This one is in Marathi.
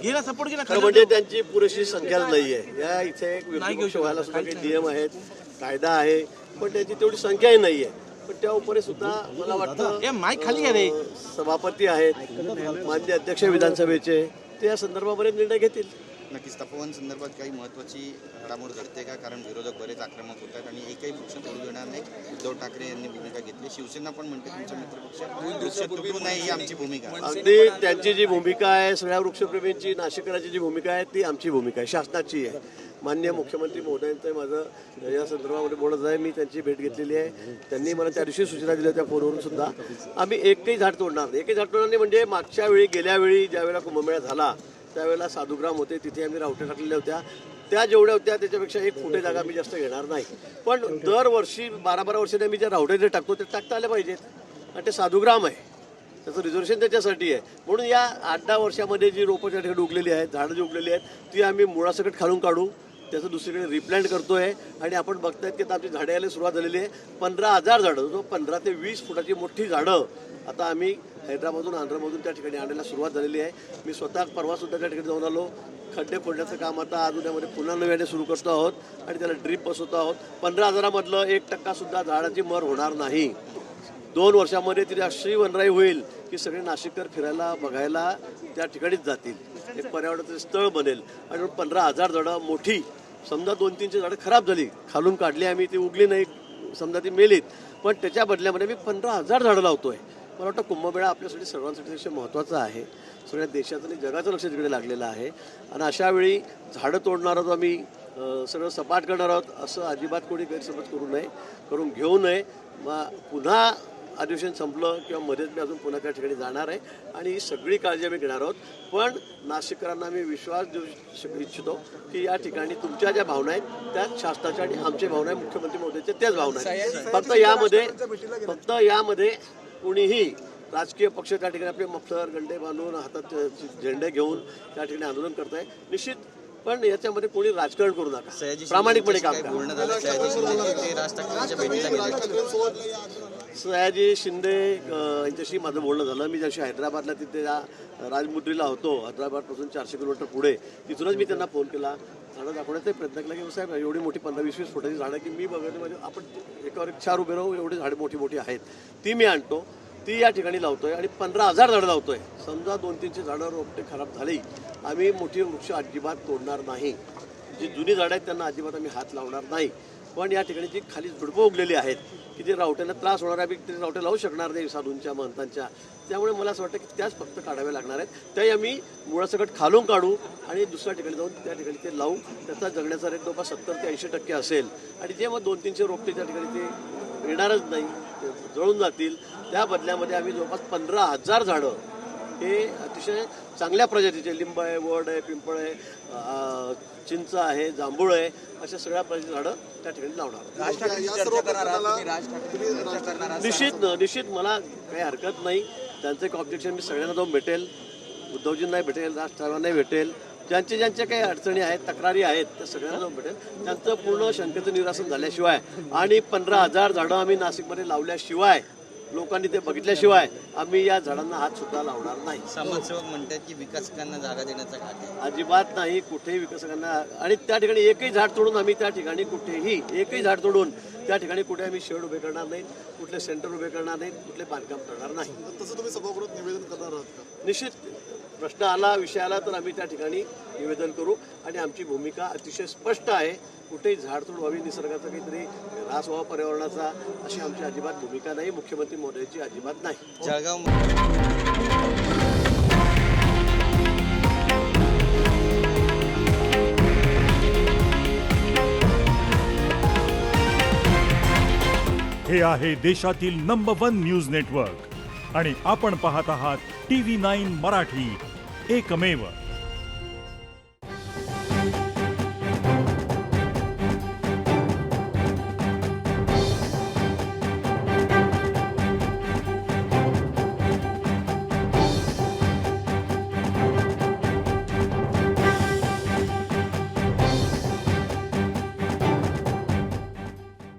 गेला सपोर्ट केला खरं म्हणजे त्यांची पुरेशी संख्या नाहीये. या इथे एक विरोधी व्हायला सुद्धा काही नियम आहेत, कायदा आहे, पण त्यांची तेवढी संख्याही नाहीये. पण त्या उपरी सुद्धा मला वाटतं माईक खाली आहे रे. सभापती आहेत, माननीय अध्यक्ष विधानसभेचे, ते या संदर्भामध्ये निर्णय घेतील. नक्कीच तपोवन संदर्भात काही महत्त्वाची घडामोड घडते का? कारण विरोधक बरेच आक्रमक होत आहेत आणि एकही वृक्ष तोडू देणार नाही. उद्धव ठाकरे यांनी भूमिका घेतली. शिवसेना पण म्हणते तुमच्या मित्रपक्ष वृक्ष तोडू नये ही आमची भूमिका. अगदी त्यांची जी भूमिका आहे, सगळ्या वृक्षप्रेमींची, नाशिककरांची जी भूमिका आहे ती आमची भूमिका आहे, शासनाची आहे. माननीय मुख्यमंत्री महोदयांचं माझं या संदर्भामध्ये बोलत आहे. मी त्यांची भेट घेतलेली आहे. त्यांनी मला त्या दिवशी सूचना दिल्या त्या फोनवरून सुद्धा. आम्ही एकही झाड तोडणार नाही. एकही झाड तोडणार नाही म्हणजे मागच्या वेळी, गेल्या वेळी ज्यावेळेला कुंभमेळा झाला त्यावेळेला साधुग्राम होते, तिथे आम्ही रावटे टाकलेल्या होत्या. त्या जेवढ्या होत्या त्याच्यापेक्षा 1 फुटे जागा मी जास्त घेणार नाही. पण दरवर्षी 12-12 वर्षांनी आम्ही ज्या रावटे जे टाकतो ते टाकता आले पाहिजेत. आणि ते साधुग्राम आहे, त्याचं रिझर्वेशन त्याच्यासाठी आहे. म्हणून या 8-10 वर्षामध्ये जी रोपं त्या ठिकाणी उगलेली आहेत, झाडं जी उगलेली आहेत ती आम्ही मुळासकट खालून काढू, त्याचं दुसरीकडे रिप्लांट करतोय. आणि आपण बघतायत की आता आमची झाडे यायला सुरुवात झालेली आहे. 15,000 झाडं, जो 15 ते 20 फुटाची मोठी झाडं आता आम्ही हैदराबादमधून, आंध्रमधून त्या ठिकाणी आणायला सुरुवात झालेली आहे. मी स्वतः परवासुद्धा त्या ठिकाणी जाऊन आलो. खड्डे फोडण्याचं काम आता अजूनमध्ये पुन्हा नव्याने सुरू करतो आहोत आणि त्याला ड्रीप बसवतो आहोत. 15,000मधलं 1% सुद्धा झाडाची मर होणार नाही. 2 वर्षामध्ये ती अशी वनराई होईल की सगळे नाशिककर फिरायला, बघायला त्या ठिकाणीच जातील. एक पर्यावरणाचं स्थळ बनेल. आणि 15,000 झाडं मोठी, समजा 2-3 झाडं खराब झाली, खालून काढली आम्ही, ती उगली नाही, समजा ती मेलीत, पण त्याच्या बदल्यामध्ये मी 15,000 झाडं लावतोय. मला वाटतं कुंभमेळा आपल्यासाठी सर्वांसाठी अतिशय महत्त्वाचा आहे. सगळ्या देशाचं आणि जगाचं लक्ष तिकडे लागलेलं आहे. आणि अशावेळी झाडं तोडणार आहोत आम्ही, सगळं सपाट करणार आहोत, असं अजिबात कोणी गैरसमज करू नये, करून घेऊ नये. मग पुन्हा अधिवेशन संपलं किंवा मध्येच मी अजून पुन्हा त्या ठिकाणी जाणार आहे आणि सगळी काळजी आम्ही घेणार आहोत. पण नाशिककरांना मी विश्वास देऊ इच्छितो की या ठिकाणी तुमच्या ज्या भावना आहेत त्याच शासनाच्या आणि आमच्या भावना आहे, मुख्यमंत्री महोदयांच्या त्याच भावना आहेत. फक्त यामध्ये कुणीही राजकीय पक्ष त्या ठिकाणी आपले मफलर, गंडे बांधून, हातात झेंडे घेऊन त्या ठिकाणी आंदोलन करत आहे निश्चित. पण याच्यामध्ये कोणी राजकारण करू नका, प्रामाणिकपणे काम करा. सयाजी शिंदे यांच्याशी माझं बोलणं झालं. मी जशी हैदराबादला तिथे राजमुद्रीला होतो, हैदराबादपासून 400 किलोमीटर पुढे, तिथूनच मी त्यांना फोन केला, झाडं दाखवण्याचा प्रयत्न केला की साहेब एवढी मोठी 15-20 फुटाची झाडं की मी बघत म्हणजे आपण एकावर एक 4 उभे राहू, एवढी झाडं मोठी मोठी आहेत, ती मी आणतो, ती या ठिकाणी लावतोय आणि 15,000 झाडं लावतोय. समजा 2-3 झाडं रोपटे खराब झाली, आम्ही मोठी वृक्ष अजिबात तोडणार नाही. जी जुनी झाडं आहेत त्यांना अजिबात आम्ही हात लावणार नाही. पण या ठिकाणी जी खाली झुडपं उगलेली आहेत की जे रावट्यांना त्रास होणार आहे, ते रावटे लावू शकणार नाही साधूंच्या, महंतांच्या, त्यामुळे मला असं वाटतं की त्याच फक्त काढाव्या लागणार आहेत. त्याही आम्ही मुळासकट खालून काढू आणि दुसऱ्या ठिकाणी जाऊन त्या ठिकाणी ते लावू. त्याचा जगण्याचा रेट जवळपास 70 ते 80% असेल. आणि जे मग 200-300 रोपटे त्या ठिकाणी ते येणारच नाही, ते जळून जातील. त्या बदल्यामध्ये आम्ही जवळपास 15,000 झाडं हे अतिशय चांगल्या प्रजातीचे, लिंब आहे, वड आहे, पिंपळ आहे, चिंच आहे, जांभूळ आहे, अशा सगळ्या प्रजातीची झाडं त्या ठिकाणी लावणार. निश्चित मला काही हरकत नाही. त्यांचं एक ऑब्जेक्शन मी सगळ्यांना जाऊन भेटेल, उद्धवजींनाही भेटेल, राज ठाकरेंनाही भेटेल, ज्यांच्या काही अडचणी आहेत, तक्रारी आहेत, त्या सगळ्यांना जाऊन भेटेल. त्यांचं पूर्ण शंकेचं निरासन झाल्याशिवाय आणि 15,000 झाडं आम्ही नाशिकमध्ये लावल्याशिवाय, लोकांनी ते बघितल्याशिवाय आम्ही या झाडांना हात सुद्धा लावणार नाही. समाजसेवक म्हणतात की विकासकांना जागा देण्याचा घाट आहे. अजिबात नाही, कुठेही विकासकांना. आणि त्या ठिकाणी एकही झाड तोडून आम्ही त्या ठिकाणी कुठेही एकही झाड तोडून त्या ठिकाणी कुठे आम्ही शेड उभे करणार नाहीत, कुठले सेंटर उभे करणार नाहीत, कुठले बांधकाम करणार नाही. तसं तुम्ही सभागृहात निवेदन करणार आहात का? निश्चित प्रश्न आला, विषय आला तर आम्ही त्या ठिकाणी निवेदन करू. आणि आमची भूमिका अतिशय स्पष्ट आहे. कुठेही झाडतोड व्हावी, निसर्गाचा काहीतरी ऱ्हास व्हावा पर्यावरणाचा, अशी आमची अजिबात भूमिका नाही, मुख्यमंत्री महोदयाची अजिबात नाही. जळगाव हे आहे देशातील नंबर 1 न्यूज नेटवर्क आणि आपण पाहत आहात TV9 मराठी, एकमेव.